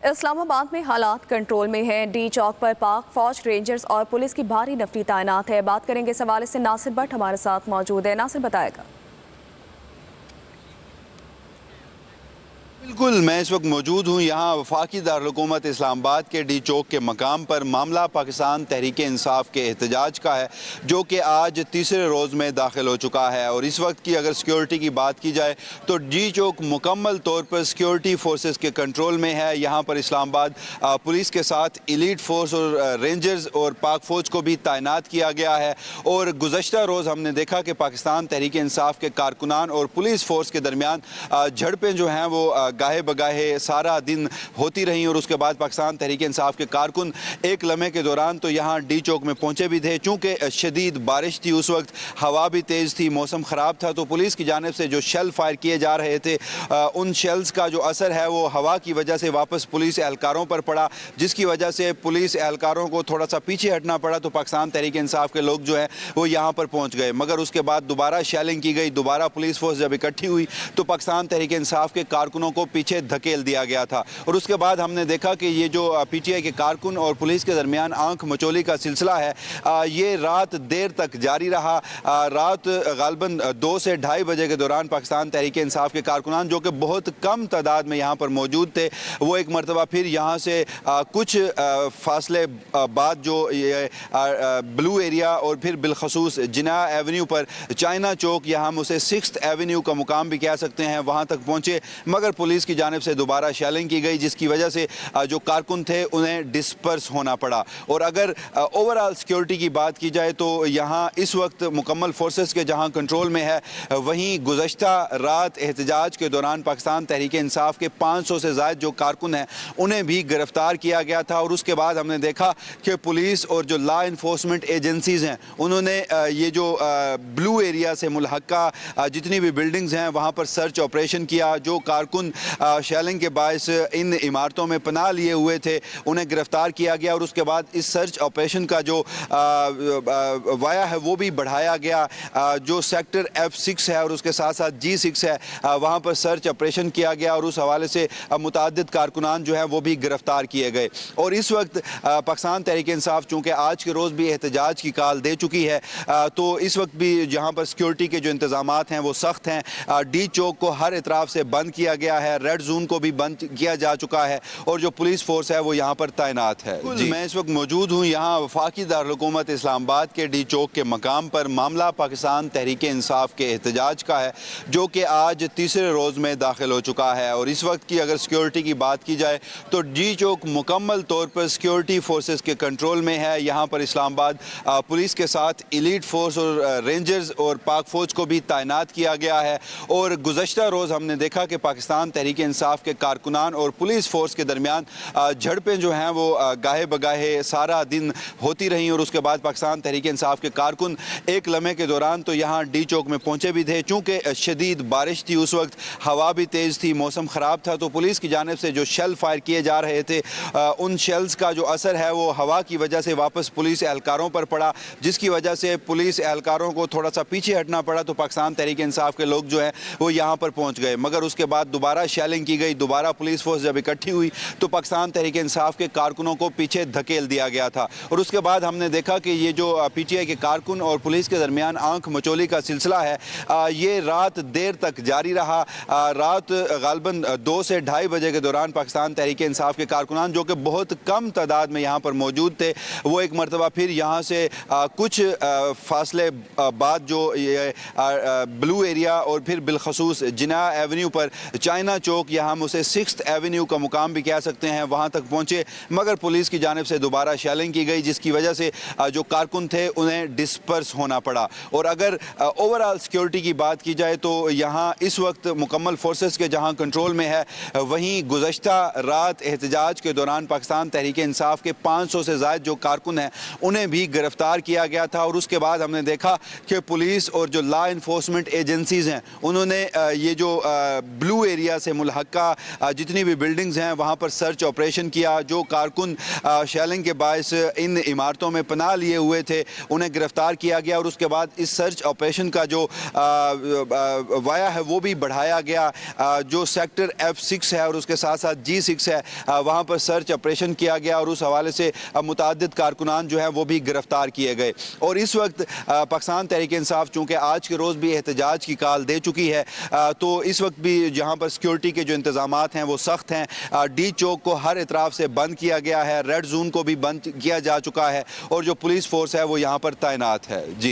اسلام آباد میں حالات کنٹرول میں ہیں۔ ڈی چوک پر پاک فوج، رینجرز اور پولیس کی بھاری نفری تعینات ہے۔ بات کریں گے اس حوالے سے، ناصر بٹ ہمارے ساتھ موجود ہے۔ ناصر بتائے گا۔ بالکل، میں اس وقت موجود ہوں یہاں وفاقی دارالحکومت اسلام آباد کے ڈی چوک کے مقام پر۔ معاملہ پاکستان تحریک انصاف کے احتجاج کا ہے جو کہ آج تیسرے روز میں داخل ہو چکا ہے، اور اس وقت کی اگر سیکیورٹی کی بات کی جائے تو ڈی چوک مکمل طور پر سیکیورٹی فورسز کے کنٹرول میں ہے۔ یہاں پر اسلام آباد پولیس کے ساتھ ایلیٹ فورس اور رینجرز اور پاک فوج کو بھی تعینات کیا گیا ہے، اور گزشتہ روز ہم نے دیکھا کہ پاکستان تحریک انصاف کے کارکنان اور پولیس فورس کے درمیان جھڑپیں جو ہیں وہ گاہے بگاہے سارا دن ہوتی رہیں، اور اس کے بعد پاکستان تحریک انصاف کے کارکن ایک لمحے کے دوران تو یہاں ڈی چوک میں پہنچے بھی تھے۔ چونکہ شدید بارش تھی اس وقت، ہوا بھی تیز تھی، موسم خراب تھا، تو پولیس کی جانب سے جو شیل فائر کیے جا رہے تھے ان شیلز کا جو اثر ہے وہ ہوا کی وجہ سے واپس پولیس اہلکاروں پر پڑا، جس کی وجہ سے پولیس اہلکاروں کو تھوڑا سا پیچھے ہٹنا پڑا، تو پاکستان تحریک انصاف کے لوگ جو ہیں وہ یہاں پر پہنچ گئے۔ مگر اس کے بعد دوبارہ شیلنگ کی گئی، دوبارہ پولیس فورس جب اکٹھی ہوئی تو پاکستان تحریک انصاف کے کارکنوں کو پیچھے دھکیل دیا گیا تھا، اور اس کے بعد ہم نے دیکھا کہ یہ جو پی ٹی آئی کے کارکن اور پولیس کے درمیان آنکھ مچولی کا سلسلہ ہے یہ رات دیر تک جاری رہا۔ رات غالباً 2 سے 2:30 بجے کے دوران پاکستان تحریک انصاف کے کارکنان جو کہ بہت کم تعداد میں یہاں پر موجود تھے، وہ ایک مرتبہ پھر یہاں سے کچھ فاصلے بعد جو بلو ایریا اور پھر بالخصوص جناح ایونیو پر چائنا چوک، یہاں ہم اسے 6th ایونیو کا مقام بھی کہہ سکتے ہیں، وہاں تک پہنچے، مگر پولیس کی جانب سے دوبارہ شیلنگ کی گئی، جس کی وجہ سے جو کارکن تھے انہیں ڈسپرس ہونا پڑا۔ اور اگر اوورآل سیکیورٹی کی بات کی جائے تو یہاں اس وقت مکمل فورسز کے جہاں کنٹرول میں ہے، وہیں گزشتہ رات احتجاج کے دوران پاکستان تحریک انصاف کے 500 سے زائد جو کارکن ہیں انہیں بھی گرفتار کیا گیا تھا، اور اس کے بعد ہم نے دیکھا کہ پولیس اور جو لا انفورسمنٹ ایجنسیز ہیں انہوں نے یہ جو بلو ایریا سے ملحقہ جتنی بھی بلڈنگز ہیں وہاں پر سرچ آپریشن کیا۔ جو کارکن شیلنگ کے باعث ان عمارتوں میں پناہ لیے ہوئے تھے انہیں گرفتار کیا گیا، اور اس کے بعد اس سرچ آپریشن کا جو وایا ہے وہ بھی بڑھایا گیا۔ جو سیکٹر F6 ہے اور اس کے ساتھ ساتھ G6 ہے وہاں پر سرچ آپریشن کیا گیا، اور اس حوالے سے متعدد کارکنان جو ہیں وہ بھی گرفتار کیے گئے۔ اور اس وقت پاکستان تحریک انصاف چونکہ آج کے روز بھی احتجاج کی کال دے چکی ہے، تو اس وقت بھی جہاں پر سیکیورٹی کے جو انتظامات ہیں وہ سخت ہیں۔ ڈی چوک کو ہر اطراف سے بند کیا گیا ہے، ریڈ زون کو بھی بند کیا جا چکا ہے، اور جو پولیس فورس ہے وہ یہاں پر تعینات ہے۔ میں اس وقت موجود ہوں یہاں وفاقی دارالحکومت اسلام آباد کے ڈی چوک کے مقام پر۔ معاملہ پاکستان تحریک انصاف کے احتجاج کا ہے جو کہ آج تیسرے روز میں داخل ہو چکا ہے، اور اس وقت کی اگر سیکیورٹی کی بات کی جائے تو ڈی چوک مکمل طور پر سیکیورٹی فورسز کے کنٹرول میں ہے۔ یہاں پر اسلام آباد پولیس کے ساتھ ایلیٹ فورس اور رینجرز اور پاک فوج کو بھی تعینات کیا گیا ہے، اور گزشتہ روز ہم نے دیکھا کہ پاکستان تحریک انصاف کے کارکنان اور پولیس فورس کے درمیان جھڑپیں جو ہیں وہ گاہے بگاہے سارا دن ہوتی رہیں، اور اس کے بعد پاکستان تحریک انصاف کے کارکن ایک لمحے کے دوران تو یہاں ڈی چوک میں پہنچے بھی تھے۔ چونکہ شدید بارش تھی اس وقت، ہوا بھی تیز تھی، موسم خراب تھا، تو پولیس کی جانب سے جو شیل فائر کیے جا رہے تھے ان شیلز کا جو اثر ہے وہ ہوا کی وجہ سے واپس پولیس اہلکاروں پر پڑا، جس کی وجہ سے پولیس اہلکاروں کو تھوڑا سا پیچھے ہٹنا پڑا، تو پاکستان تحریک انصاف کے لوگ جو ہیں وہ یہاں پر پہنچ گئے۔ مگر اس کے بعد دوبارہ شیلنگ کی گئی، دوبارہ پولیس فورس جب اکٹھی ہوئی تو پاکستان تحریک انصاف کے کارکنوں کو پیچھے دھکیل دیا گیا تھا، اور اس کے بعد ہم نے دیکھا کہ یہ جو پی ٹی آئی کے کارکن اور پولیس کے درمیان آنکھ مچولی کا سلسلہ ہے یہ رات دیر تک جاری رہا۔ رات غالباً 2 سے 2:30 بجے کے دوران پاکستان تحریک انصاف کے کارکنان جو کہ بہت کم تعداد میں یہاں پر موجود تھے، وہ ایک مرتبہ پھر یہاں سے کچھ فاصلے بعد جو بلو ایریا اور پھر بالخصوص جناح ایونیو پر چائنا چوک، یہاں ہم اسے 6th ایونیو کا مقام بھی کہہ سکتے ہیں، وہاں تک پہنچے، مگر پولیس کی جانب سے دوبارہ شیلنگ کی گئی، جس کی وجہ سے جو کارکن تھے انہیں ڈسپرس ہونا پڑا۔ اور اگر اوورآل سیکیورٹی کی بات کی جائے تو یہاں اس وقت مکمل فورسز کے جہاں کنٹرول میں ہے، وہیں گزشتہ رات احتجاج کے دوران پاکستان تحریک انصاف کے 500 سے زائد جو کارکن ہیں انہیں بھی گرفتار کیا گیا تھا، اور اس کے بعد ہم نے دیکھا کہ پولیس اور جو لا انفورسمنٹ ایجنسیز ہیں انہوں نے یہ جو بلو ایریا سے ملحقہ جتنی بھی بلڈنگز ہیں وہاں پر سرچ آپریشن کیا. جو کارکن شیلنگ کے باعث ان عمارتوں میں پناہ لیے ہوئے تھے انہیں گرفتار کیا گیا, اور اس کے بعد اس سرچ آپریشن کا جو وایا ہے وہ بھی بڑھایا گیا. جو سیکٹر F6 ہے اور اس کے ساتھ ساتھ G6 ہے وہاں پر سرچ آپریشن کیا گیا, اور اس حوالے سے متعدد کارکنان جو ہیں وہ بھی گرفتار کیے گئے. اور اس وقت پاکستان تحریک انصاف چونکہ آج کے روز بھی احتجاج کی کال دے چکی ہے, تو اس وقت بھی جہاں پر سیکیورٹی کے جو انتظامات ہیں وہ سخت ہیں. ڈی چوک کو ہر اطراف سے بند کیا گیا ہے, ریڈ زون کو بھی بند کیا جا چکا ہے, اور جو پولیس فورس ہے وہ یہاں پر تعینات ہے. جی